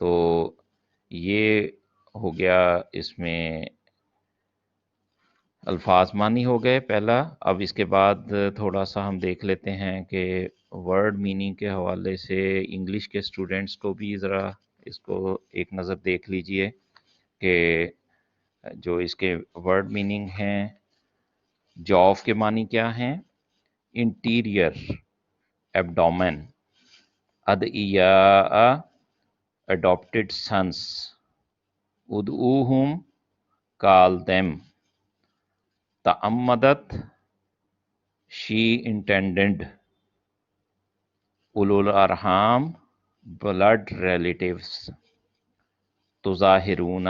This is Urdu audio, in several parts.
تو یہ ہو گیا اس میں الفاظ معنی ہو گئے پہلا. اب اس کے بعد تھوڑا سا ہم دیکھ لیتے ہیں کہ ورڈ میننگ کے حوالے سے انگلش کے اسٹوڈنٹس کو بھی ذرا اس کو ایک نظر دیکھ لیجئے کہ جو اس کے ورڈ میننگ ہیں. جاف کے معنی کیا ہیں؟ Anterior, abdomen. ادعیاء، adopted sons. ادعوہم، call them. تعمدت، she intended. اولو الارحام، blood relatives. تظاہرون،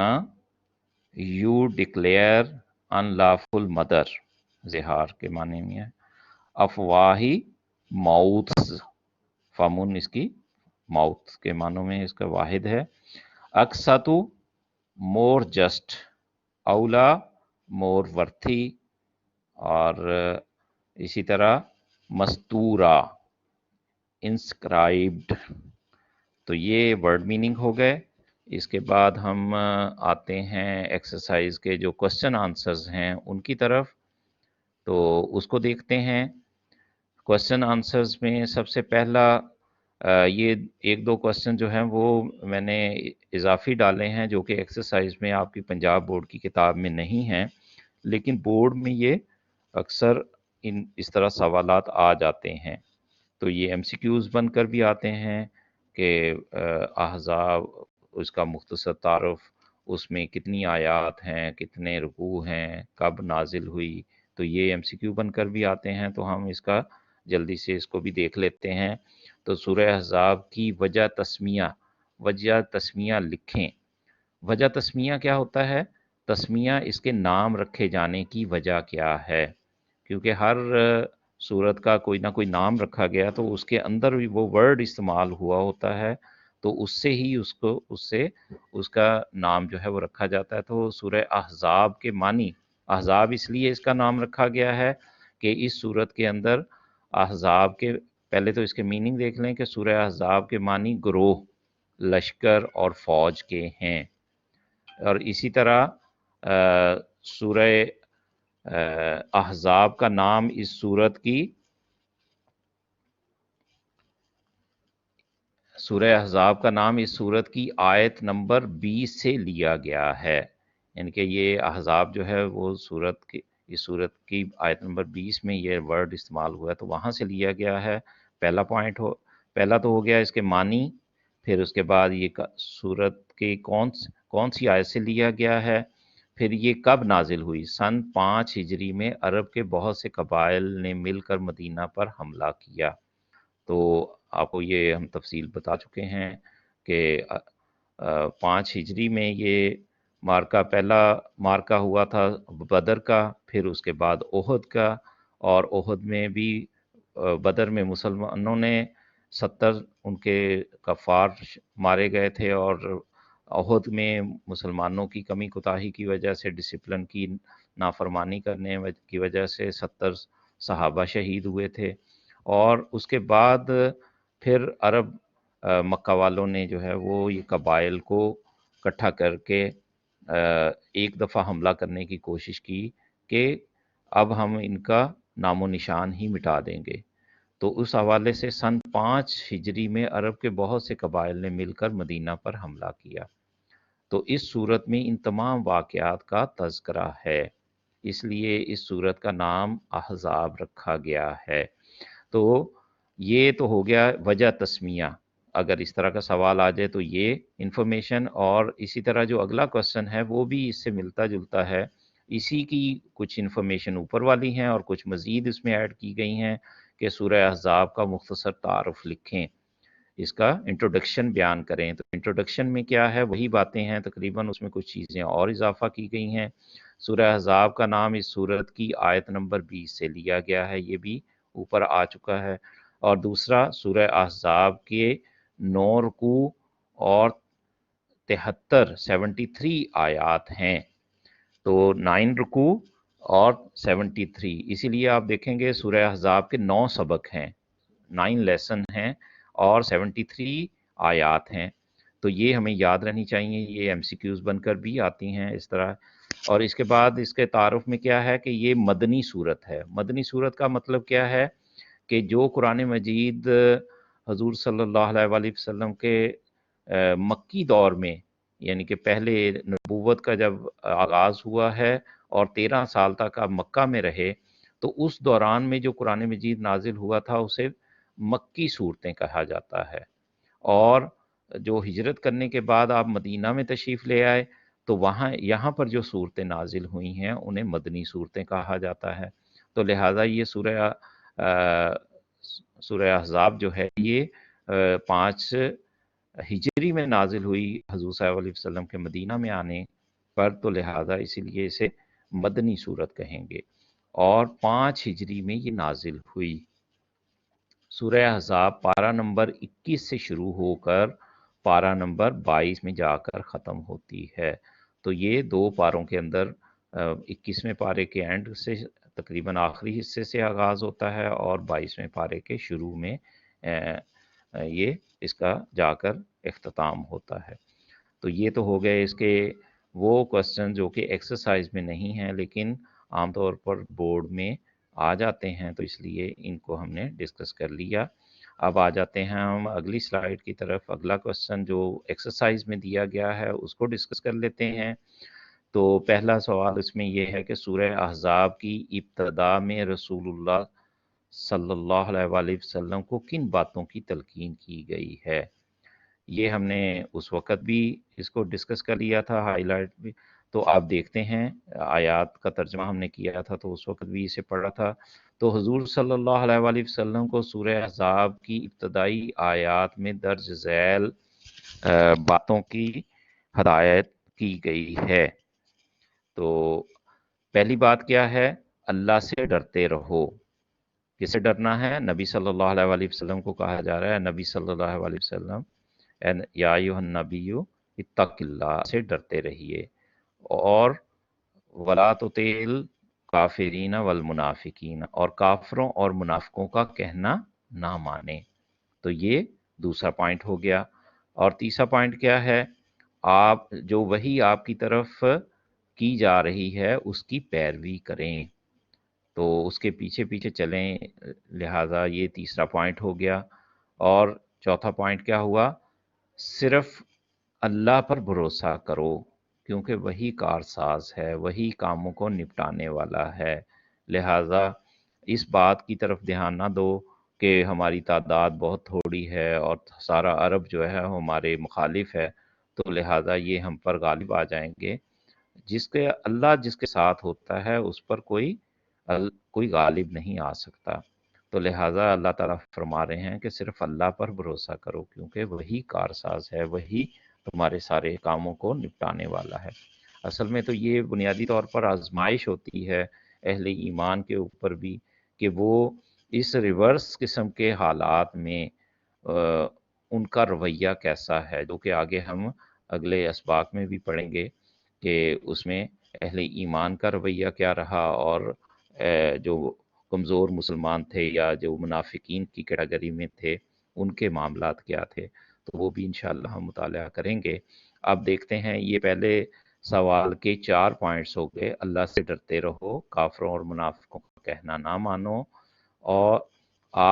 you declare unlawful mother. زہار کے معنی میں ہے. افواہی، mouths. فمن اس کی ماؤتھ کے معنوں میں اس کا واحد ہے. اقسطو، مور جسٹ. اولا، مور ورتھی. اور اسی طرح مستورہ، انسکرائبڈ. تو یہ ورڈ میننگ ہو گئے. اس کے بعد ہم آتے ہیں ایکسرسائز کے جو کوسچن آنسرز ہیں ان کی طرف. تو اس کو دیکھتے ہیں. کوسچن آنسرز میں سب سے پہلا یہ ایک دو کوسچن جو ہیں وہ میں نے اضافی ڈالے ہیں جو کہ ایکسرسائز میں آپ کی پنجاب بورڈ کی کتاب میں نہیں ہیں، لیکن بورڈ میں یہ اکثر اس طرح سوالات آ جاتے ہیں. تو یہ ایم سی کیوز بن کر بھی آتے ہیں کہ احزاب، اس کا مختصر تعارف، اس میں کتنی آیات ہیں، کتنے رکوع ہیں، کب نازل ہوئی. تو یہ ایم سی کیو بن کر بھی آتے ہیں. تو ہم اس کا جلدی سے اس کو بھی دیکھ لیتے ہیں. تو سورہ احزاب کی وجہ تسمیہ لکھیں. وجہ تسمیہ کیا ہوتا ہے؟ تسمیہ اس کے نام رکھے جانے کی وجہ کیا ہے. کیونکہ ہر سورت کا کوئی نہ کوئی نام رکھا گیا تو اس کے اندر بھی وہ ورڈ استعمال ہوا ہوتا ہے، تو اس سے ہی اس کا نام جو ہے وہ رکھا جاتا ہے. تو سورہ احزاب کے معنی، احزاب اس لیے اس کا نام رکھا گیا ہے کہ اس سورت کے اندر احزاب کے، پہلے تو اس کے میننگ دیکھ لیں کہ سورہ احزاب کے معنی گروہ، لشکر اور فوج کے ہیں. اور اسی طرح سورہ احزاب کا نام اس سورت کی، سورہ احزاب کا نام اس سورت کی آیت نمبر 20 سے لیا گیا ہے. یعنی کہ یہ احزاب جو ہے وہ اس سورت کی آیت نمبر 20 میں یہ ورڈ استعمال ہوا ہے، تو وہاں سے لیا گیا ہے. پہلا تو ہو گیا اس کے معنی. پھر اس کے بعد یہ سورت کی کون سی آیت سے لیا گیا ہے. پھر یہ کب نازل ہوئی؟ سن 5 ہجری میں عرب کے بہت سے قبائل نے مل کر مدینہ پر حملہ کیا. تو آپ کو یہ ہم تفصیل بتا چکے ہیں کہ 5 ہجری میں یہ پہلا مارکہ ہوا تھا بدر کا، پھر اس کے بعد احد کا. اور احد میں بھی، بدر میں مسلمانوں نے 70 ان کے کفار مارے گئے تھے، اور احد میں مسلمانوں کی کمی کوتاہی کی وجہ سے، ڈسپلن کی نافرمانی کرنے کی وجہ سے 70 صحابہ شہید ہوئے تھے. اور اس کے بعد پھر عرب مکہ والوں نے جو ہے وہ یہ قبائل کو اکٹھا کر کے ایک دفعہ حملہ کرنے کی کوشش کی کہ اب ہم ان کا نام و نشان ہی مٹا دیں گے. تو اس حوالے سے سن 5 ہجری میں عرب کے بہت سے قبائل نے مل کر مدینہ پر حملہ کیا. تو اس صورت میں ان تمام واقعات کا تذکرہ ہے، اس لیے اس صورت کا نام احزاب رکھا گیا ہے. تو یہ تو ہو گیا وجہ تسمیہ. اگر اس طرح کا سوال آ جائے تو یہ انفارمیشن، اور اسی طرح جو اگلا کوسچن ہے وہ بھی اس سے ملتا جلتا ہے. اسی کی کچھ انفارمیشن اوپر والی ہیں اور کچھ مزید اس میں ایڈ کی گئی ہیں کہ سورہ احزاب کا مختصر تعارف لکھیں، اس کا انٹروڈکشن بیان کریں. تو انٹروڈکشن میں کیا ہے؟ وہی باتیں ہیں تقریباً، اس میں کچھ چیزیں اور اضافہ کی گئی ہیں. سورہ احزاب کا نام اس سورت کی آیت نمبر 20 سے لیا گیا ہے، یہ بھی اوپر آ چکا ہے. اور دوسرا، سورہ احزاب کے 9 رکوع اور 73 آیات ہیں. تو 9 رکوع اور 73، اسی لیے آپ دیکھیں گے سورہ احزاب کے 9 سبق ہیں، 9 لیسن ہیں اور 73 آیات ہیں. تو یہ ہمیں یاد رہنی چاہیے، یہ ایم سی کیوز بن کر بھی آتی ہیں اس طرح۔ اور اس کے بعد اس کے تعارف میں کیا ہے کہ یہ مدنی صورت ہے۔ مدنی صورت کا مطلب کیا ہے کہ جو قرآن مجید حضور صلی اللہ علیہ وآلہ وسلم کے مکی دور میں، یعنی کہ پہلے نبوت کا جب آغاز ہوا ہے اور 13 سال تک آپ مکہ میں رہے، تو اس دوران میں جو قرآن مجید نازل ہوا تھا اسے مکی صورتیں کہا جاتا ہے۔ اور جو ہجرت کرنے کے بعد آپ مدینہ میں تشریف لے آئے تو یہاں پر جو صورتیں نازل ہوئی ہیں انہیں مدنی صورتیں کہا جاتا ہے۔ تو لہٰذا یہ سورہ احزاب جو ہے یہ 5 ہجری میں نازل ہوئی حضور صلی اللہ علیہ وسلم کے مدینہ میں آنے پر، تو لہٰذا اسی لیے اسے مدنی صورت کہیں گے، اور 5 ہجری میں یہ نازل ہوئی۔ سورہ احزاب پارہ نمبر 21 سے شروع ہو کر پارہ نمبر 22 میں جا کر ختم ہوتی ہے۔ تو یہ 2 پاروں کے اندر 21ویں پارے کے اینڈ سے تقریباً آخری حصے سے آغاز ہوتا ہے، اور 22ویں پارے کے شروع میں یہ اس کا جا کر اختتام ہوتا ہے۔ تو یہ تو ہو گئے اس کے وہ کوسچن جو کہ ایکسرسائز میں نہیں ہیں لیکن عام طور پر بورڈ میں آ جاتے ہیں، تو اس لیے ان کو ہم نے ڈسکس کر لیا۔ اب آ جاتے ہیں ہم اگلی سلائیڈ کی طرف۔ اگلا کوسچن جو ایکسرسائز میں دیا گیا ہے اس کو ڈسکس کر لیتے ہیں۔ تو پہلا سوال اس میں یہ ہے کہ سورہ احزاب کی ابتدا میں رسول اللہ صلی اللہ علیہ وآلہ وسلم کو کن باتوں کی تلقین کی گئی ہے؟ یہ ہم نے اس وقت بھی اس کو ڈسکس کر لیا تھا، ہائی لائٹ بھی۔ تو آپ دیکھتے ہیں آیات کا ترجمہ ہم نے کیا تھا تو اس وقت بھی اسے پڑھا تھا۔ تو حضور صلی اللہ علیہ وآلہ وسلم کو سورہ احزاب کی ابتدائی آیات میں درج ذیل باتوں کی ہدایت کی گئی ہے۔ تو پہلی بات کیا ہے؟ اللہ سے ڈرتے رہو۔ کسے ڈرنا ہے؟ نبی صلی اللہ علیہ وآلہ وسلم کو کہا جا رہا ہے، نبی صلی اللہ علیہ وسلم یا ایھا النبی اتق اللہ سے ڈرتے رہیے، اور ولا تطع الکافرین والمنافقین، اور کافروں اور منافقوں کا کہنا نہ مانے۔ تو یہ دوسرا پوائنٹ ہو گیا۔ اور تیسرا پوائنٹ کیا ہے؟ آپ جو وحی آپ کی طرف کی جا رہی ہے اس کی پیروی کریں، تو اس کے پیچھے پیچھے چلیں، لہٰذا یہ تیسرا پوائنٹ ہو گیا۔ اور چوتھا پوائنٹ کیا ہوا؟ صرف اللہ پر بھروسہ کرو، کیونکہ وہی کارساز ہے، وہی کاموں کو نپٹانے والا ہے۔ لہٰذا اس بات کی طرف دھیان نہ دو کہ ہماری تعداد بہت تھوڑی ہے اور سارا عرب جو ہے ہمارے مخالف ہے، تو لہٰذا یہ ہم پر غالب آ جائیں گے۔ اللہ جس کے ساتھ ہوتا ہے اس پر کوئی غالب نہیں آ سکتا۔ تو لہٰذا اللہ تعالیٰ فرما رہے ہیں کہ صرف اللہ پر بھروسہ کرو، کیونکہ وہی کارساز ہے، وہی تمہارے سارے کاموں کو نپٹانے والا ہے۔ اصل میں تو یہ بنیادی طور پر آزمائش ہوتی ہے اہل ایمان کے اوپر بھی، کہ وہ اس ریورس قسم کے حالات میں ان کا رویہ کیسا ہے، جو کہ آگے ہم اگلے اسباق میں بھی پڑھیں گے کہ اس میں اہل ایمان کا رویہ کیا رہا، اور جو کمزور مسلمان تھے یا جو منافقین کی کیٹیگری میں تھے ان کے معاملات کیا تھے، تو وہ بھی انشاءاللہ ہم مطالعہ کریں گے۔ اب دیکھتے ہیں، یہ پہلے سوال کے 4 پوائنٹس ہو گئے۔ اللہ سے ڈرتے رہو، کافروں اور منافقوں کا کہنا نہ مانو، اور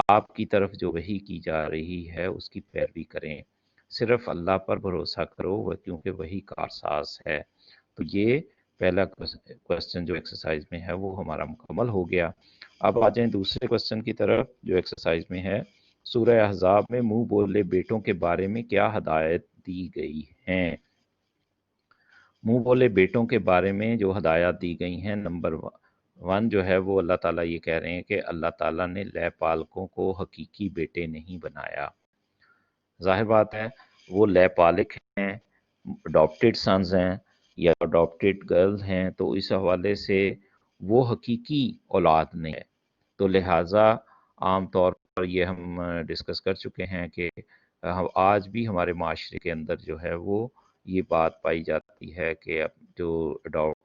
آپ کی طرف جو وحی کی جا رہی ہے اس کی پیروی کریں، صرف اللہ پر بھروسہ کرو کیونکہ وہی کارساز ہے۔ تو یہ پہلا کوسچن جو ایکسرسائز میں ہے وہ ہمارا مکمل ہو گیا۔ اب آ جائیں دوسرے کوسچن کی طرف جو ایکسرسائز میں ہے۔ سورہ احزاب میں منہ بولے بیٹوں کے بارے میں کیا ہدایت دی گئی ہیں؟ منہ بولے بیٹوں کے بارے میں جو ہدایات دی گئی ہیں، نمبر 1 جو ہے وہ اللہ تعالیٰ یہ کہہ رہے ہیں کہ اللہ تعالیٰ نے لے پالکوں کو حقیقی بیٹے نہیں بنایا۔ ظاہر بات ہے وہ لے پالک ہیں، اڈاپٹیڈ سنز ہیں یا اڈاپٹیڈ گرلز ہیں، تو اس حوالے سے وہ حقیقی اولاد نہیں ہے۔ تو لہٰذا عام طور پر یہ ہم ڈسکس کر چکے ہیں کہ آج بھی ہمارے معاشرے کے اندر جو ہے وہ یہ بات پائی جاتی ہے کہ جو اڈاپٹ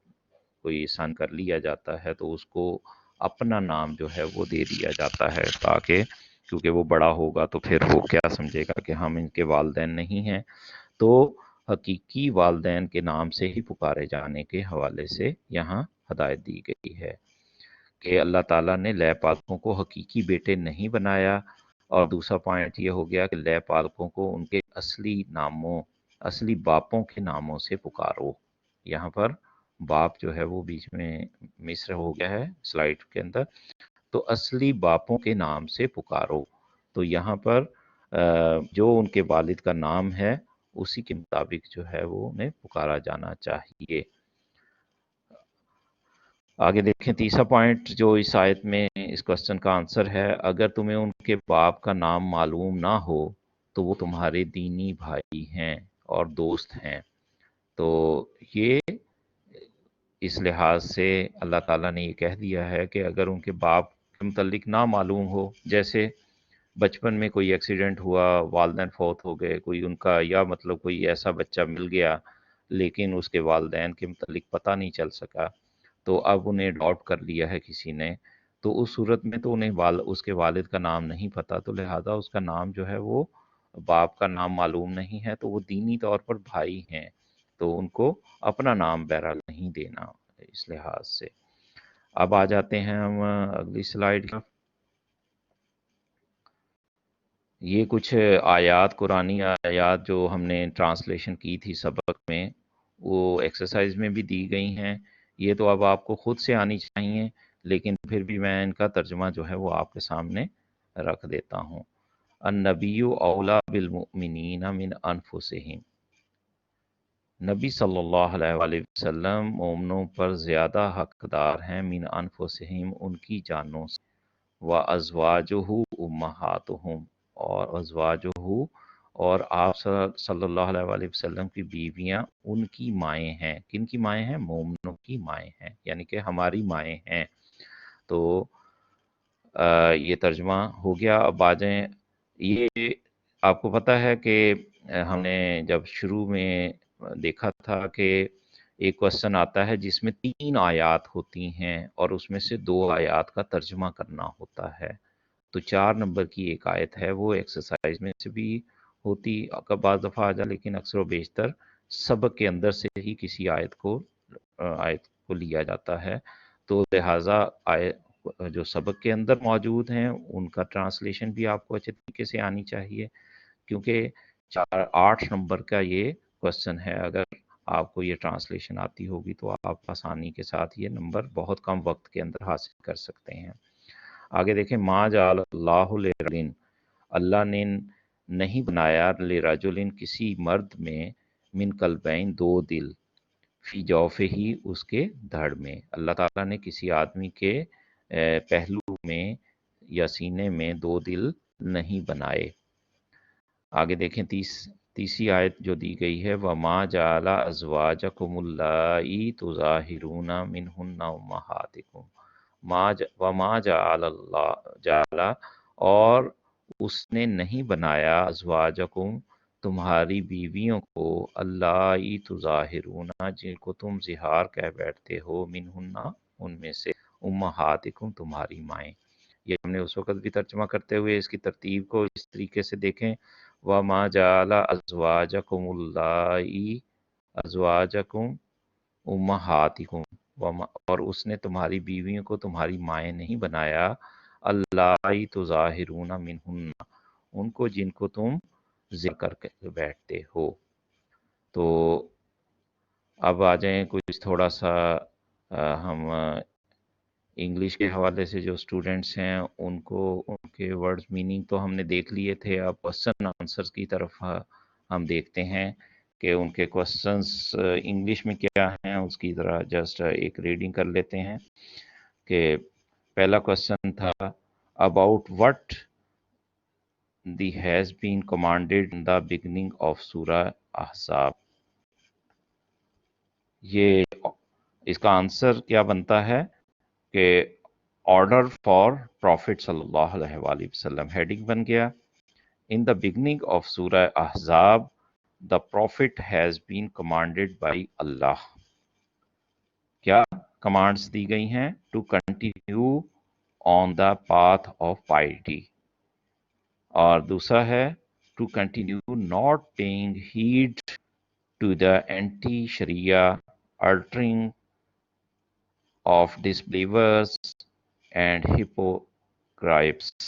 کوئی سن کر لیا جاتا ہے تو اس کو اپنا نام جو ہے وہ دے دیا جاتا ہے، تاکہ کیونکہ وہ بڑا ہوگا تو پھر وہ کیا سمجھے گا کہ ہم ان کے والدین نہیں ہیں۔ تو حقیقی والدین کے نام سے ہی پکارے جانے کے حوالے سے یہاں ہدایت دی گئی ہے کہ اللہ تعالیٰ نے لے پالکوں کو حقیقی بیٹے نہیں بنایا، اور دوسرا پوائنٹ یہ ہو گیا کہ لے پالکوں کو ان کے اصلی ناموں، اصلی باپوں کے ناموں سے پکارو۔ یہاں پر باپ جو ہے وہ بیچ میں مصر ہو گیا ہے سلائیڈ کے اندر، تو اصلی باپوں کے نام سے پکارو۔ تو یہاں پر جو ان کے والد کا نام ہے اسی کے مطابق جو ہے وہ انہیں پکارا جانا چاہیے۔ آگے دیکھیں تیسرا پوائنٹ جو اس آیت میں اس کوسچن کا آنسر ہے، اگر تمہیں ان کے باپ کا نام معلوم نہ ہو تو وہ تمہارے دینی بھائی ہیں اور دوست ہیں۔ تو یہ اس لحاظ سے اللہ تعالیٰ نے یہ کہہ دیا ہے کہ اگر ان کے باپ کے متعلق نہ معلوم ہو، جیسے بچپن میں کوئی ایکسیڈنٹ ہوا، والدین فوت ہو گئے، کوئی ان کا یا مطلب کوئی ایسا بچہ مل گیا لیکن اس کے والدین کے متعلق پتہ نہیں چل سکا، تو اب انہیں ڈاٹ کر لیا ہے کسی نے، تو اس صورت میں تو انہیں اس کے والد کا نام نہیں پتہ، تو لہٰذا اس کا نام جو ہے وہ باپ کا نام معلوم نہیں ہے، تو وہ دینی طور پر بھائی ہیں، تو ان کو اپنا نام بہرحال نہیں دینا اس لحاظ سے۔ اب آ جاتے ہیں ہم اگلی سلائیڈ کا۔ یہ کچھ آیات، قرآنی آیات جو ہم نے ٹرانسلیشن کی تھی سبق میں، وہ ایکسرسائز میں بھی دی گئی ہیں۔ یہ تو اب آپ کو خود سے آنی چاہیے، لیکن پھر بھی میں ان کا ترجمہ جو ہے وہ آپ کے سامنے رکھ دیتا ہوں۔ النبی اولا بالمؤمنین من انفسہم، نبی صلی اللہ علیہ وآلہ وسلم مومنوں پر زیادہ حقدار ہیں من انفسہم، ان کی جانوں سے، وَأَزْوَاجُهُ أُمَّهَاتُهُمْ، اور ازواجہ، اور آپ صلی اللہ علیہ وآلہ وسلم کی بیویاں ان کی مائیں ہیں۔ کن کی مائیں ہیں؟ مومنوں کی مائیں ہیں، یعنی کہ ہماری مائیں ہیں۔ تو یہ ترجمہ ہو گیا۔ اب آ جائیں، یہ آپ کو پتہ ہے کہ ہم نے جب شروع میں دیکھا تھا کہ ایک کوسچن آتا ہے جس میں 3 آیات ہوتی ہیں اور اس میں سے 2 آیات کا ترجمہ کرنا ہوتا ہے، تو 4 نمبر کی ایک آیت ہے، وہ ایکسرسائز میں سے بھی ہوتی بعض دفعہ آ جائے، لیکن اکثر و بیشتر سبق کے اندر سے ہی کسی آیت کو لیا جاتا ہے، تو لہٰذا جو سبق کے اندر موجود ہیں ان کا ٹرانسلیشن بھی آپ کو اچھے طریقے سے آنی چاہیے، کیونکہ 8 نمبر کا یہ کوسچن ہے۔ اگر آپ کو یہ ٹرانسلیشن آتی ہوگی تو آپ آسانی کے ساتھ یہ نمبر بہت کم وقت کے اندر حاصل کر سکتے ہیں۔ آگے دیکھیں، ما جعل اللہ لرجل، اللہ نے نہیں بنایا لرجل کسی مرد میں، من قلبین 2 دل، فی جوفہ اس کے دھڑ میں، اللہ تعالیٰ نے کسی آدمی کے پہلو میں یا سینے میں 2 دل نہیں بنائے۔ آگے دیکھیں تیسری آیت جو دی گئی ہے، وَمَا جَعَلَ أَزْوَاجَكُمُ اللَّائِي تُظَاهِرُونَ مِنْهُنَّ أُمَّهَاتِكُمْ وَمَا جَعَلَ، اور اس نے نہیں بنایا ازواجکم تمہاری بیویوں کو، اللَّائِي تُظَاهِرُونَ جن کو تم زہار کہہ بیٹھتے ہو، منہن ان میں سے، امہاتکم تمہاری مائیں۔ یہ ہم نے اس وقت بھی ترجمہ کرتے ہوئے اس کی ترتیب کو اس طریقے سے دیکھیں، وَمَا جَعَلَ أَزْوَاجَكُمُ اللَّائِي أَزْوَاجَكُمْ أُمَّهَاتِكُمْ، اور اس نے تمہاری بیویوں کو تمہاری مائیں نہیں بنایا، اللَّائِي تُظَاهِرُونَ مِنْهُنَّ ان کو جن کو تم ذکر کر بیٹھتے ہو۔ تو اب آ جائیں کچھ تھوڑا سا ہم انگلش کے حوالے سے جو اسٹوڈنٹس ہیں ان کو ان کے ورڈز میننگ تو ہم نے دیکھ لیے تھے، اب کوسچن آنسرز کی طرف ہم دیکھتے ہیں کہ ان کے کوسچنس انگلش میں کیا ہیں، اس کی ذرا جسٹ ایک ریڈنگ کر لیتے ہیں۔ کہ پہلا کوسچن تھا، about what the has been commanded in the beginning of سورہ احزاب، یہ اس کا آنسر کیا بنتا ہے کہ آرڈر فار پروفٹ صلی اللہ علیہ وآلہ وسلم، ہیڈنگ بن گیا، ان دا بگننگ آف سورہ احزاب the prophet has been commanded by اللہ، کیا کمانڈز دی گئی ہیں؟ To continue on the path of piety, اور دوسرا ہے to continue not paying heed to the anti-Sharia altering of disbelievers and hypocrites.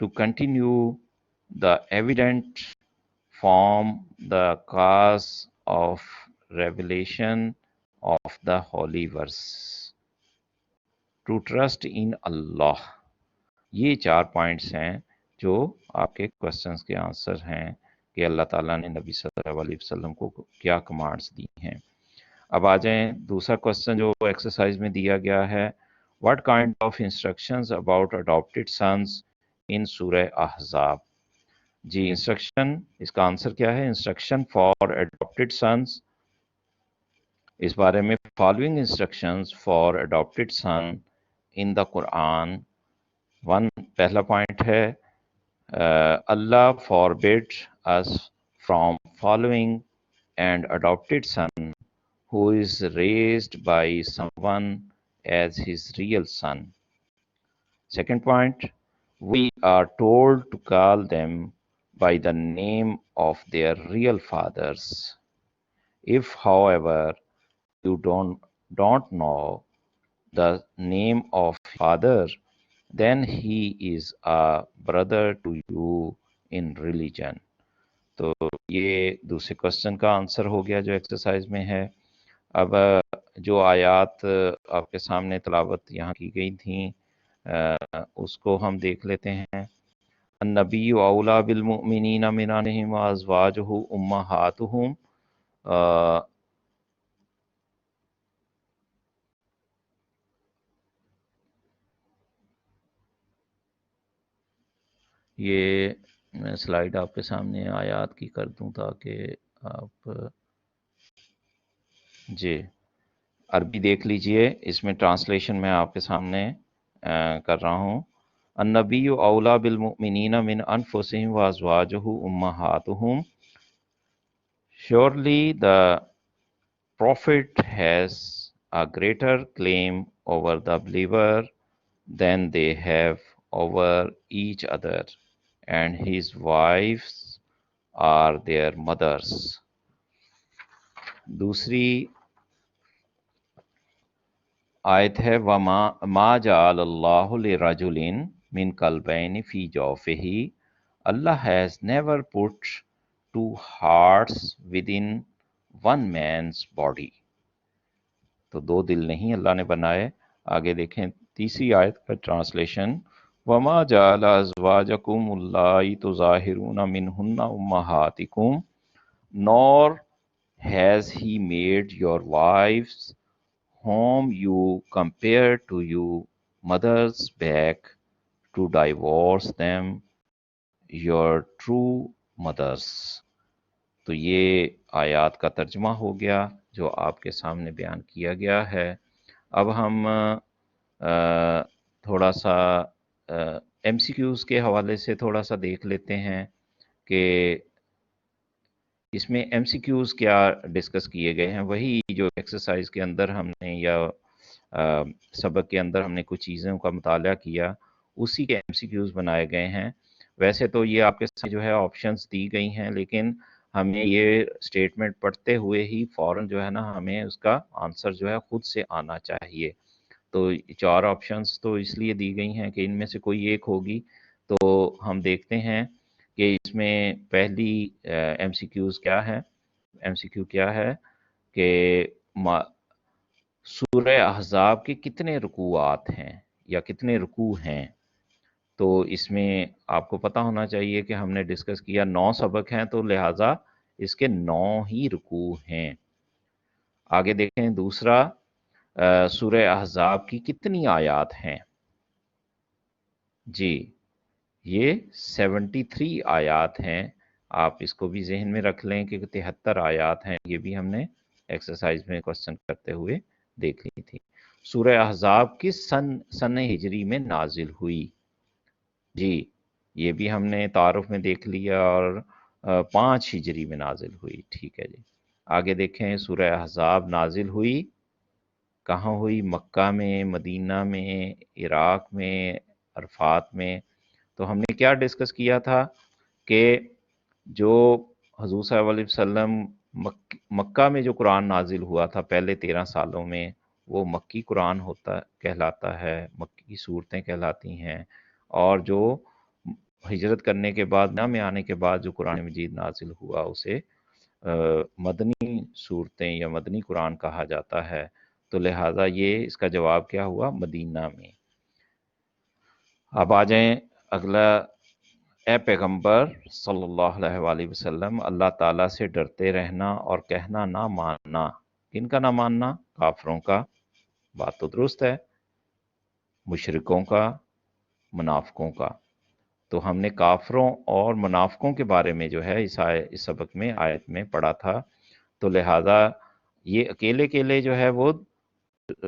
to continue the evident form the cause of revelation of the holy verse, to trust in Allah. یہ 4 پوائنٹس ہیں جو آپ کے کوسچنس کے آنسر ہیں کہ اللہ تعالیٰ نے نبی صلی اللہ علیہ وسلم کو کیا کمانڈس دی ہیں۔ اب آ جائیں دوسرا کوسچن جو ایکسرسائز میں دیا گیا ہے، what kind of instructions about adopted sons in سورہ احزاب۔ جی انسٹرکشن، اس کا آنسر کیا ہے؟ انسٹرکشن فار اڈاپٹیڈ سنز، اس بارے میں following instructions for adopted son in the قرآن۔ پہلا پوائنٹ ہے اللہ فاربڈ us from following an adopted son who is raised by someone as his real son. Second point, we are told to call them by the name of their real fathers. If, however, you don't know the name of father, then he is a brother to you in religion. تو یہ دوسرے کوسچن کا آنسر ہو گیا جو ایکسرسائز میں ہے۔ اب جو آیات آپ کے سامنے تلاوت یہاں کی گئی تھیں اس کو ہم دیکھ لیتے ہیں۔ النبی اولیٰ بالمؤمنین من انفسہم وازواجہ امہاتہم، یہ میں سلائیڈ آپ کے سامنے آیات کی کر دوں تاکہ آپ جی عربی دیکھ لیجئے، اس میں ٹرانسلیشن میں آپ کے سامنے کر رہا ہوں۔ النبی اولیٰ بالمؤمنین من انفسہم وازواجہ امہاتہم، surely the prophet has a greater claim over the believer than they have over each other, and his wives are their mothers. دوسری آیت ہے وَمَا جَعَلَ اللَّهُ لِرَجُلٍ مِّن قَلْبَيْنِ فِي جَوْفِهِ. Allah has never put two hearts within one man's body. تو دو دل نہیں اللہ نے بنائے۔ آگے دیکھیں تیسری آیت کا ٹرانسلیشن، وَمَا جَعَلَ أَزْوَاجَكُمُ اللَّائِي تُظَاهِرُونَ مِنْهُنَّ أُمَّهَاتِكُمْ, nor has he made your wives whom you compare to your mothers back to divorce them, your true mothers. تو یہ آیات کا ترجمہ ہو گیا جو آپ کے سامنے بیان کیا گیا ہے۔ اب ہم تھوڑا سا ایم سی کیوز کے حوالے سے تھوڑا سا دیکھ لیتے ہیں کہ اس میں ایم سی کیوز کیا ڈسکس کیے گئے ہیں، وہی جو ایکسرسائز کے اندر ہم نے یا سبق کے اندر ہم نے کچھ چیزوں کا مطالعہ کیا، اسی کے ایم سی کیوز بنائے گئے ہیں۔ ویسے تو یہ آپ کے ساتھ جو ہے آپشنز دی گئی ہیں، لیکن ہمیں یہ اسٹیٹمنٹ پڑھتے ہوئے ہی فوراً جو ہے نا ہمیں اس کا آنسر جو ہے خود سے آنا چاہیے۔ تو 4 آپشنز تو اس لیے دی گئی ہیں کہ ان میں سے کوئی ایک ہوگی۔ تو ہم دیکھتے ہیں کہ اس میں پہلی ایم سی کیوز کیا ہے۔ ایم سی کیو کیا ہے کہ سورہ احزاب کے کتنے رکوعات ہیں یا کتنے رکوع ہیں۔ تو اس میں آپ کو پتہ ہونا چاہیے کہ ہم نے ڈسکس کیا 9 سبق ہیں، تو لہٰذا اس کے 9 ہی رکوع ہیں۔ آگے دیکھیں دوسرا، سورہ احزاب کی کتنی آیات ہیں؟ جی یہ 73 آیات ہیں۔ آپ اس کو بھی ذہن میں رکھ لیں کہ 73 آیات ہیں، یہ بھی ہم نے ایکسرسائز میں کوسچن کرتے ہوئے دیکھ لی تھی۔ سورہ احزاب کس سن ہجری میں نازل ہوئی؟ جی یہ بھی ہم نے تعارف میں دیکھ لیا، اور 5 ہجری میں نازل ہوئی۔ ٹھیک ہے جی، آگے دیکھیں سورہ احزاب نازل ہوئی کہاں ہوئی؟ مکہ میں، مدینہ میں، عراق میں، عرفات میں۔ تو ہم نے کیا ڈسکس کیا تھا کہ جو حضور صلی اللہ علیہ وسلم مکہ میں جو قرآن نازل ہوا تھا پہلے 13 سالوں میں، وہ مکی قرآن کہلاتا ہے، مکی صورتیں کہلاتی ہیں، اور جو ہجرت کرنے کے بعد نہ میں آنے کے بعد جو قرآن مجید نازل ہوا اسے مدنی صورتیں یا مدنی قرآن کہا جاتا ہے۔ تو لہٰذا یہ اس کا جواب کیا ہوا؟ مدینہ میں۔ اب آ جائیں اگلا، اے پیغمبر صلی اللہ علیہ وآلہ وسلم، اللہ تعالیٰ سے ڈرتے رہنا اور کہنا نہ ماننا۔ کن کا نہ ماننا؟ کافروں کا، بات تو درست ہے، مشرکوں کا، منافقوں کا۔ تو ہم نے کافروں اور منافقوں کے بارے میں جو ہے اس سبق میں آیت میں پڑھا تھا، تو لہٰذا یہ اکیلے اکیلے جو ہے وہ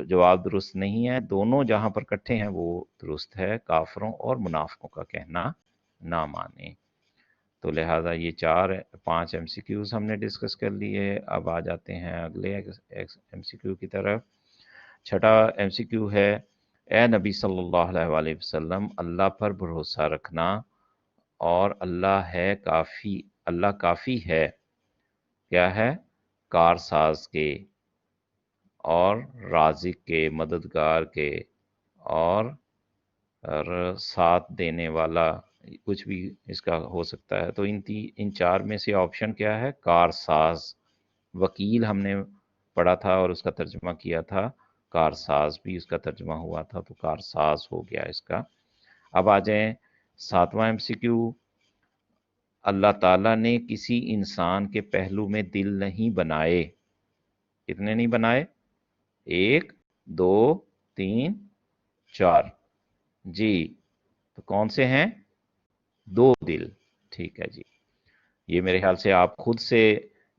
جواب درست نہیں ہے، دونوں جہاں پر کٹھے ہیں وہ درست ہے، کافروں اور منافقوں کا کہنا نہ مانیں۔ تو لہٰذا یہ 5 ایم سی کیوز ہم نے ڈسکس کر لیے۔ اب آ جاتے ہیں اگلے ایم سی کیو کی طرف۔ چھٹا ایم سی کیو ہے، اے نبی صلی اللہ علیہ وآلہ وسلم، اللہ پر بھروسہ رکھنا اور اللہ کافی ہے، کیا ہے؟ کارساز کے اور رازق کے، مددگار کے، اور ساتھ دینے والا، کچھ بھی اس کا ہو سکتا ہے۔ تو ان 4 میں سے آپشن کیا ہے؟ کارساز۔ وکیل ہم نے پڑھا تھا اور اس کا ترجمہ کیا تھا، کارساز بھی اس کا ترجمہ ہوا تھا، تو کارساز ہو گیا اس کا۔ اب آ جائیں 7واں ایم سی کیو، اللہ تعالیٰ نے کسی انسان کے پہلو میں دل نہیں بنائے۔ کتنے نہیں بنائے؟ 1 2 3 4، جی، تو کون سے ہیں؟ 2 دل، ٹھیک ہے جی۔ یہ میرے خیال سے آپ خود سے،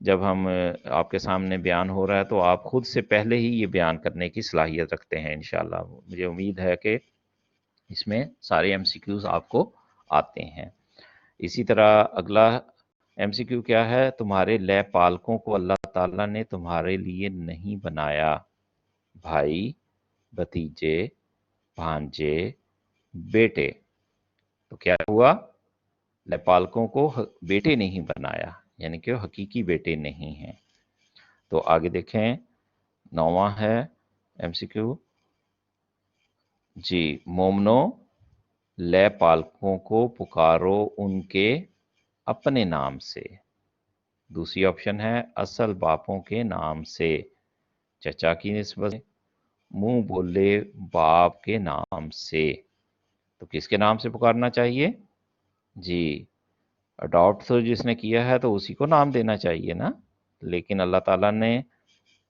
جب ہم آپ کے سامنے بیان ہو رہا ہے تو آپ خود سے پہلے ہی یہ بیان کرنے کی صلاحیت رکھتے ہیں انشاءاللہ۔ مجھے امید ہے کہ اس میں سارے ایم سی کیوز آپ کو آتے ہیں۔ اسی طرح اگلا ایم سی کیو کیا ہے؟ تمہارے لے پالکوں کو اللہ تعالیٰ نے تمہارے لیے نہیں بنایا، بھائی، بھتیجے، بھانجے، بیٹے۔ تو کیا ہوا؟ لےپالکوں کو بیٹے نہیں بنایا، یعنی کہ وہ حقیقی بیٹے نہیں ہیں۔ تو آگے دیکھیں، 9واں ہے ایم سی کیو، جی، مومنو، لے پالکوں کو پکارو ان کے اپنے نام سے۔ دوسری آپشن ہے اصل باپوں کے نام سے، چچا کی نسبت سے، منہ بولے باپ کے نام سے۔ تو کس کے نام سے پکارنا چاہیے؟ جی، اڈاپٹ تو جس نے کیا ہے تو اسی کو نام دینا چاہیے نا، لیکن اللہ تعالیٰ نے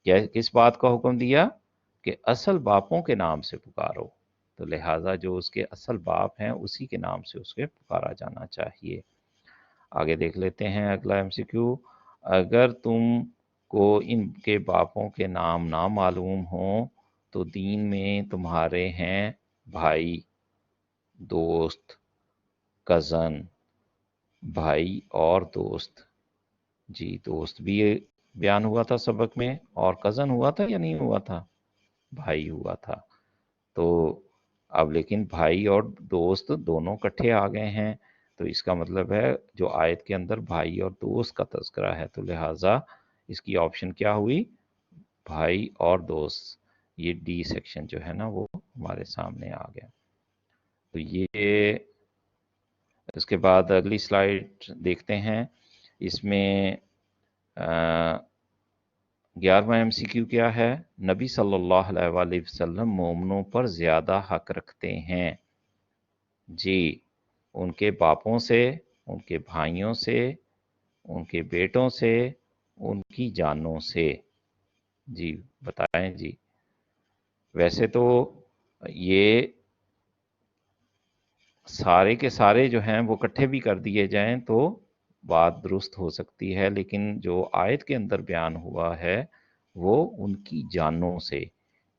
کس بات کا حکم دیا؟ کہ اصل باپوں کے نام سے پکارو، تو لہٰذا جو اس کے اصل باپ ہیں اسی کے نام سے اس کے پکارا جانا چاہیے۔ آگے دیکھ لیتے ہیں اگلا ایم سی کیو، اگر تم کو ان کے باپوں کے نام نہ معلوم ہوں تو دین میں تمہارے ہیں بھائی، دوست، کزن، بھائی اور دوست، جی، دوست بھی بیان ہوا تھا سبق میں، اور کزن ہوا تھا یا نہیں ہوا تھا؟ بھائی ہوا تھا۔ تو اب لیکن بھائی اور دوست دونوں کٹھے آ گئے ہیں، تو اس کا مطلب ہے جو آیت کے اندر بھائی اور دوست کا تذکرہ ہے، تو لہٰذا اس کی آپشن کیا ہوئی؟ بھائی اور دوست۔ یہ ڈی سیکشن جو ہے نا وہ ہمارے سامنے آ گیا۔ تو یہ اس کے بعد اگلی سلائیڈ دیکھتے ہیں، اس میں 11واں ایم سی کیو کیا ہے؟ نبی صلی اللہ علیہ وآلہ وسلم مومنوں پر زیادہ حق رکھتے ہیں، جی، ان کے باپوں سے، ان کے بھائیوں سے، ان کے بیٹوں سے، ان کی جانوں سے۔ جی بتائیں جی، ویسے تو یہ سارے کے سارے جو ہیں وہ کٹھے بھی کر دیے جائیں تو بات درست ہو سکتی ہے، لیکن جو آیت کے اندر بیان ہوا ہے وہ ان کی جانوں سے،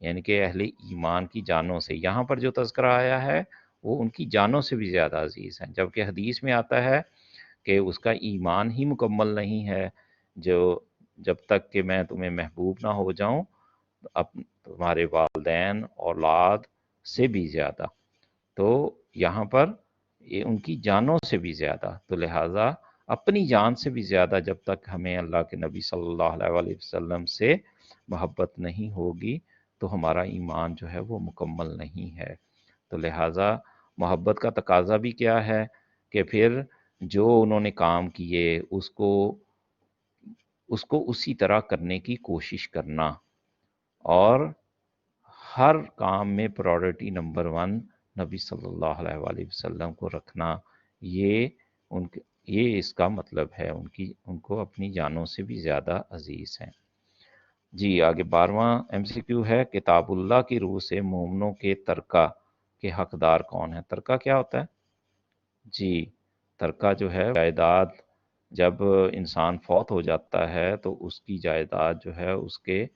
یعنی کہ اہل ایمان کی جانوں سے۔ یہاں پر جو تذکرہ آیا ہے وہ ان کی جانوں سے بھی زیادہ عزیز ہیں، جبکہ حدیث میں آتا ہے کہ اس کا ایمان ہی مکمل نہیں ہے جو جب تک کہ میں تمہیں محبوب نہ ہو جاؤں تمہارے والدین، اولاد سے بھی زیادہ۔ تو یہاں پر یہ ان کی جانوں سے بھی زیادہ، تو لہٰذا اپنی جان سے بھی زیادہ جب تک ہمیں اللہ کے نبی صلی اللہ علیہ وسلم سے محبت نہیں ہوگی تو ہمارا ایمان جو ہے وہ مکمل نہیں ہے۔ تو لہٰذا محبت کا تقاضا بھی کیا ہے کہ پھر جو انہوں نے کام کیے اس کو اسی طرح کرنے کی کوشش کرنا، اور ہر کام میں پرائورٹی نمبر 1 نبی صلی اللہ علیہ وآلہ وسلم کو رکھنا، یہ یہ اس کا مطلب ہے، ان کو اپنی جانوں سے بھی زیادہ عزیز ہیں۔ جی آگے 12واں MCQ ہے، کتاب اللہ کی روح سے مومنوں کے ترکہ کے حقدار کون ہیں؟ ترکہ کیا ہوتا ہے؟ جی ترکہ جو ہے جائیداد، جب انسان فوت ہو جاتا ہے تو اس کی جائیداد جو ہے اس کے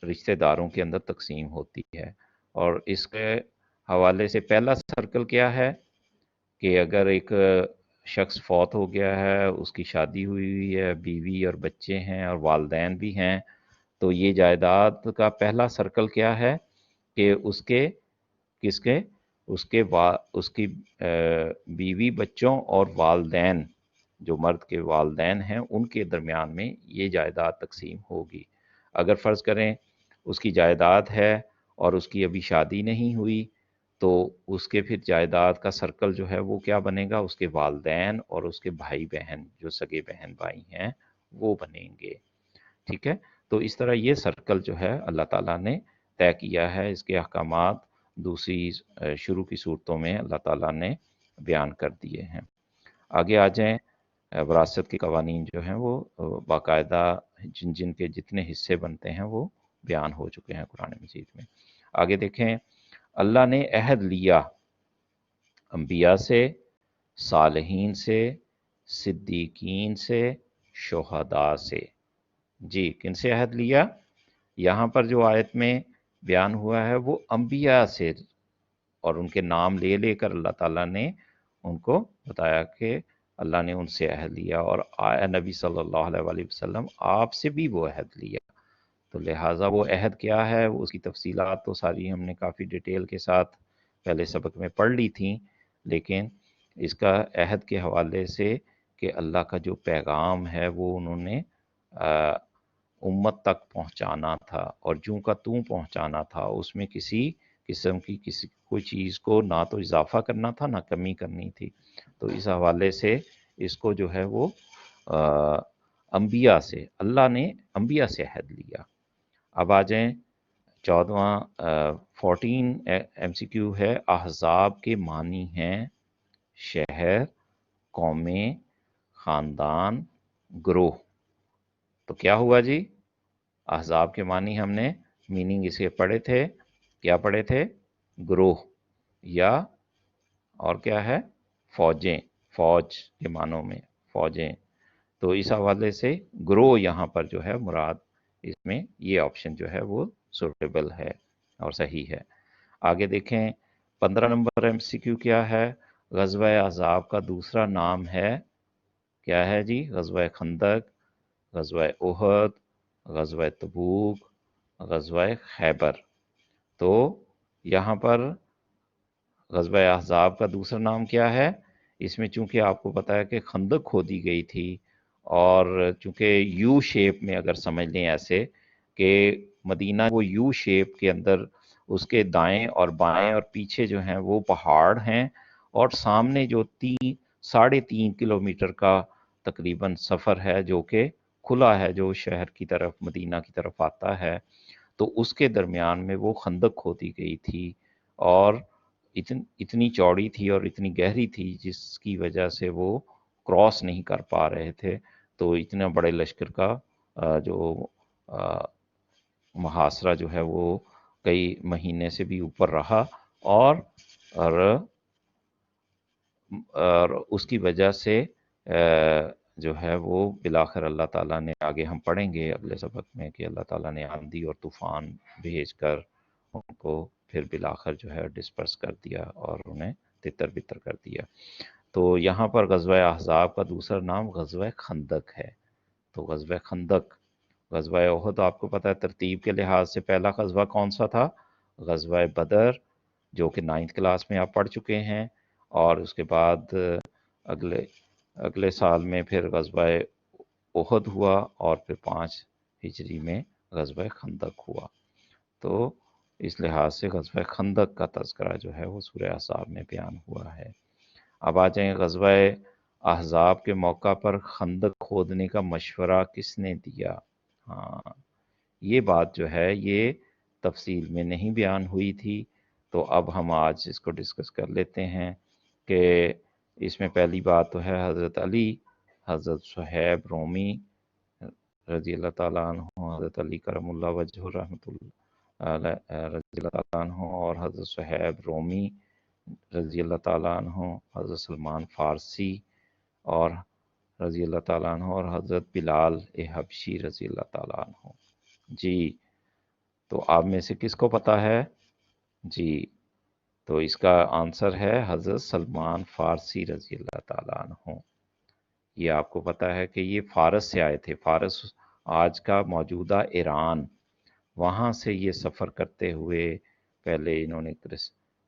رشتہ داروں کے اندر تقسیم ہوتی ہے، اور اس کے حوالے سے پہلا سرکل کیا ہے کہ اگر ایک شخص فوت ہو گیا ہے، اس کی شادی ہوئی ہے، بیوی اور بچے ہیں اور والدین بھی ہیں، تو یہ جائیداد کا پہلا سرکل کیا ہے کہ اس کے کس کے اس کی بیوی، بچوں اور والدین، جو مرد کے والدین ہیں ان کے درمیان میں یہ جائیداد تقسیم ہوگی۔ اگر فرض کریں اس کی جائیداد ہے اور اس کی ابھی شادی نہیں ہوئی تو اس کے پھر جائیداد کا سرکل جو ہے وہ کیا بنے گا؟ اس کے والدین اور اس کے بھائی بہن، جو سگے بہن بھائی ہیں وہ بنیں گے، ٹھیک ہے؟ تو اس طرح یہ سرکل جو ہے اللہ تعالیٰ نے طے کیا ہے، اس کے احکامات دوسری شروع کی صورتوں میں اللہ تعالیٰ نے بیان کر دیے ہیں۔ آگے آ جائیں، وراثت کے قوانین جو ہیں وہ باقاعدہ جن کے جتنے حصے بنتے ہیں وہ بیان ہو چکے ہیں قرآن مجید میں۔ آگے دیکھیں، اللہ نے عہد لیا انبیاء سے، صالحین سے، صدیقین سے، شہداء سے۔ جی کن سے عہد لیا؟ یہاں پر جو آیت میں بیان ہوا ہے وہ انبیاء سے، اور ان کے نام لے لے کر اللہ تعالیٰ نے ان کو بتایا کہ اللہ نے ان سے عہد لیا، اور نبی صلی اللہ علیہ وآلہ وسلم آپ سے بھی وہ عہد لیا۔ تو لہٰذا وہ عہد کیا ہے، اس کی تفصیلات تو ساری ہم نے کافی ڈیٹیل کے ساتھ پہلے سبق میں پڑھ لی تھیں، لیکن اس کا عہد کے حوالے سے کہ اللہ کا جو پیغام ہے وہ انہوں نے امت تک پہنچانا تھا، اور جوں کا توں پہنچانا تھا، اس میں کسی قسم کی کوئی چیز کو نہ تو اضافہ کرنا تھا نہ کمی کرنی تھی۔ تو اس حوالے سے اس کو جو ہے وہ انبیاء سے، اللہ نے انبیاء سے عہد لیا۔ اب آ جائیں 14واں 14 MCQ ہے، احزاب کے معنی ہیں شہر، قومیں، خاندان، گروہ۔ تو کیا ہوا جی؟ احزاب کے معنی ہم نے میننگ اسے پڑھے تھے، کیا پڑھے تھے؟ گروہ، یا اور کیا ہے؟ فوجیں، فوج کے معنوں میں فوجیں۔ تو اس حوالے سے گروہ یہاں پر جو ہے مراد، اس میں یہ آپشن جو ہے وہ سوٹیبل ہے اور صحیح ہے۔ آگے دیکھیں 15 نمبر MCQ کیا ہے؟ غزوہ احزاب کا دوسرا نام ہے، کیا ہے جی؟ غزوہ خندق، غزوہ احد، غزوہ تبوک، غزوہ خیبر۔ تو یہاں پر غزوہ احزاب کا دوسرا نام کیا ہے؟ اس میں چونکہ آپ کو پتا ہے کہ خندق کھودی گئی تھی، اور چونکہ یو شیپ میں اگر سمجھ لیں ایسے کہ مدینہ وہ یو شیپ کے اندر اس کے دائیں اور بائیں اور پیچھے جو ہیں وہ پہاڑ ہیں، اور سامنے جو 3.5 کلومیٹر کا تقریباً سفر ہے جو کہ کھلا ہے، جو شہر کی طرف مدینہ کی طرف آتا ہے، تو اس کے درمیان میں وہ خندق کھودی گئی تھی، اور اتنی چوڑی تھی اور اتنی گہری تھی جس کی وجہ سے وہ کراس نہیں کر پا رہے تھے۔ تو اتنا بڑے لشکر کا جو محاصرہ جو ہے وہ کئی مہینے سے بھی اوپر رہا، اور اس کی وجہ سے جو ہے وہ بالآخر اللہ تعالیٰ نے، آگے ہم پڑھیں گے اگلے سبق میں کہ اللہ تعالیٰ نے آندھی اور طوفان بھیج کر ان کو پھر بالآخر جو ہے ڈسپرس کر دیا اور انہیں تتر بتر کر دیا۔ تو یہاں پر غزوہ احزاب کا دوسرا نام غزوہ خندق ہے۔ تو غزوہ خندق، غزوہ احد آپ کو پتہ ہے ترتیب کے لحاظ سے پہلا غزوہ کون سا تھا؟ غزوہ بدر، جو کہ 9th کلاس میں آپ پڑھ چکے ہیں، اور اس کے بعد اگلے اگلے سال میں پھر غزوہ احد ہوا اور پھر 5 ہجری میں غزوہ خندق ہوا۔ تو اس لحاظ سے غزوہ خندق کا تذکرہ جو ہے وہ سورہ احزاب میں بیان ہوا ہے۔ اب آ جائیں غزوہ احزاب کے موقع پر خندق کھودنے کا مشورہ کس نے دیا؟ ہاں، یہ بات جو ہے یہ تفصیل میں نہیں بیان ہوئی تھی، تو اب ہم آج اس کو ڈسکس کر لیتے ہیں کہ اس میں پہلی بات تو ہے حضرت علی، حضرت صہیب رومی رضی اللہ تعالیٰ عنہ، حضرت علی کرم اللہ وجہ رحمۃ اللہ رضی اللہ تعالیٰ عنہ، اور حضرت صہیب رومی رضی اللہ تعالیٰ عنہ، حضرت سلمان فارسی اور رضی اللہ تعالیٰ عنہ، اور حضرت بلال حبشی رضی اللہ تعالیٰ عنہ۔ جی، تو آپ میں سے کس کو پتہ ہے؟ جی، تو اس کا آنسر ہے حضرت سلمان فارسی رضی اللہ تعالیٰ عنہ۔ یہ آپ کو پتہ ہے کہ یہ فارس سے آئے تھے، فارس آج کا موجودہ ایران، وہاں سے یہ سفر کرتے ہوئے پہلے انہوں نے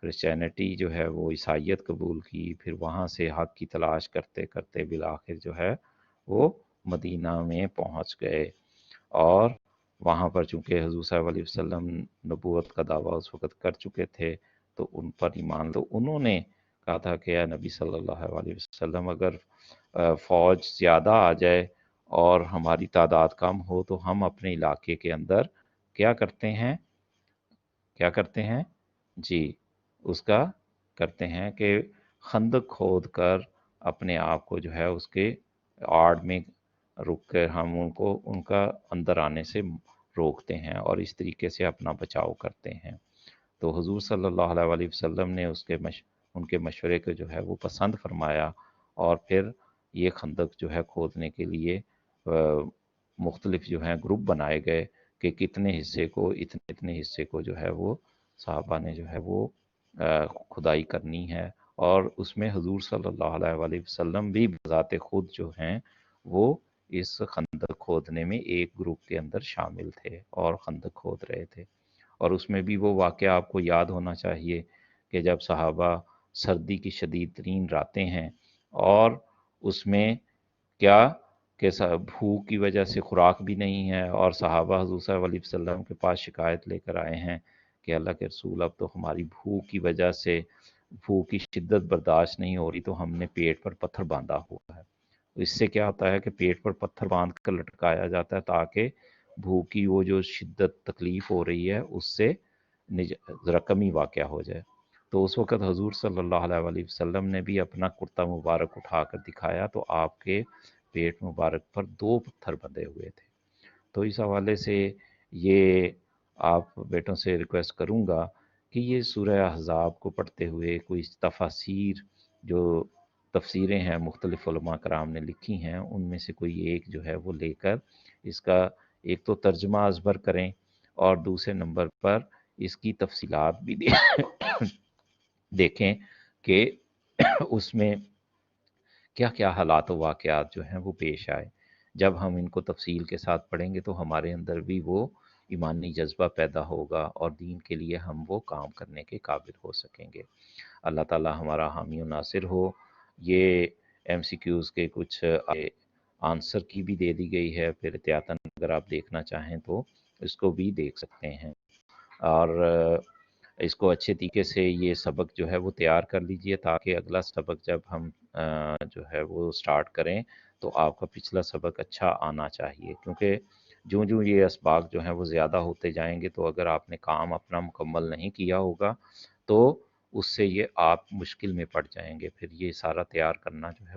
کرسچینٹی جو ہے وہ عیسائیت قبول کی، پھر وہاں سے حق کی تلاش کرتے کرتے بالآخر جو ہے وہ مدینہ میں پہنچ گئے، اور وہاں پر چونکہ حضور صلی اللہ علیہ وسلم نبوت کا دعویٰ اس وقت کر چکے تھے، تو ان پر ایمان لو انہوں نے کہا تھا کہ اے نبی صلی اللہ علیہ وسلم، اگر فوج زیادہ آ جائے اور ہماری تعداد کم ہو تو ہم اپنے علاقے کے اندر کیا کرتے ہیں جی، اس کا کرتے ہیں کہ خندق کھود کر اپنے آپ کو جو ہے اس کے آڑ میں رک کر ہم ان کا اندر آنے سے روکتے ہیں اور اس طریقے سے اپنا بچاؤ کرتے ہیں۔ تو حضور صلی اللہ علیہ وسلم نے ان کے مشورے کو جو ہے وہ پسند فرمایا، اور پھر یہ خندق جو ہے کھودنے کے لیے مختلف جو ہیں گروپ بنائے گئے کہ کتنے حصے کو اتنے حصے کو جو ہے وہ صحابہ نے جو ہے وہ کھدائی کرنی ہے، اور اس میں حضور صلی اللہ علیہ وسلم بھی بذات خود جو ہیں وہ اس خندق کھودنے میں ایک گروپ کے اندر شامل تھے اور خندق کھود رہے تھے۔ اور اس میں بھی وہ واقعہ آپ کو یاد ہونا چاہیے کہ جب صحابہ سردی کی شدید ترین راتیں ہیں اور اس میں کیا کہ بھوک کی وجہ سے خوراک بھی نہیں ہے، اور صحابہ حضور صلی اللہ علیہ وسلم کے پاس شکایت لے کر آئے ہیں کہ اللہ کے رسول اب تو ہماری بھوک کی وجہ سے بھوک کی شدت برداشت نہیں ہو رہی، تو ہم نے پیٹ پر پتھر باندھا ہوا ہے۔ اس سے کیا ہوتا ہے کہ پیٹ پر پتھر باندھ کر لٹکایا جاتا ہے تاکہ بھوک کی وہ جو شدت تکلیف ہو رہی ہے اس سے ذرا کمی واقع ہو جائے۔ تو اس وقت حضور صلی اللہ علیہ وسلم نے بھی اپنا کرتا مبارک اٹھا کر دکھایا تو آپ کے پیٹ مبارک پر 2 پتھر بندھے ہوئے تھے۔ تو اس حوالے سے یہ آپ بیٹوں سے ریکویسٹ کروں گا کہ یہ سورہ احزاب کو پڑھتے ہوئے کوئی تفاسیر جو تفسیریں ہیں مختلف علماء کرام نے لکھی ہیں ان میں سے کوئی ایک جو ہے وہ لے کر اس کا ایک تو ترجمہ ازبر کریں، اور دوسرے نمبر پر اس کی تفصیلات بھی دیکھیں کہ اس میں کیا کیا حالات و واقعات جو ہیں وہ پیش آئے۔ جب ہم ان کو تفصیل کے ساتھ پڑھیں گے تو ہمارے اندر بھی وہ ایمانی جذبہ پیدا ہوگا اور دین کے لیے ہم وہ کام کرنے کے قابل ہو سکیں گے۔ اللہ تعالی ہمارا حامی و ناصر ہو۔ یہ ایم سی کیوز کے کچھ آنسر کی بھی دے دی گئی ہے، پھر احتیاطاً اگر آپ دیکھنا چاہیں تو اس کو بھی دیکھ سکتے ہیں، اور اس کو اچھے طریقے سے یہ سبق جو ہے وہ تیار کر لیجئے تاکہ اگلا سبق جب ہم جو ہے وہ سٹارٹ کریں تو آپ کا پچھلا سبق اچھا آنا چاہیے، کیونکہ جو یہ اسباق جو ہیں وہ زیادہ ہوتے جائیں گے تو اگر آپ نے کام اپنا مکمل نہیں کیا ہوگا تو اس سے یہ آپ مشکل میں پڑ جائیں گے، پھر یہ سارا تیار کرنا جو ہے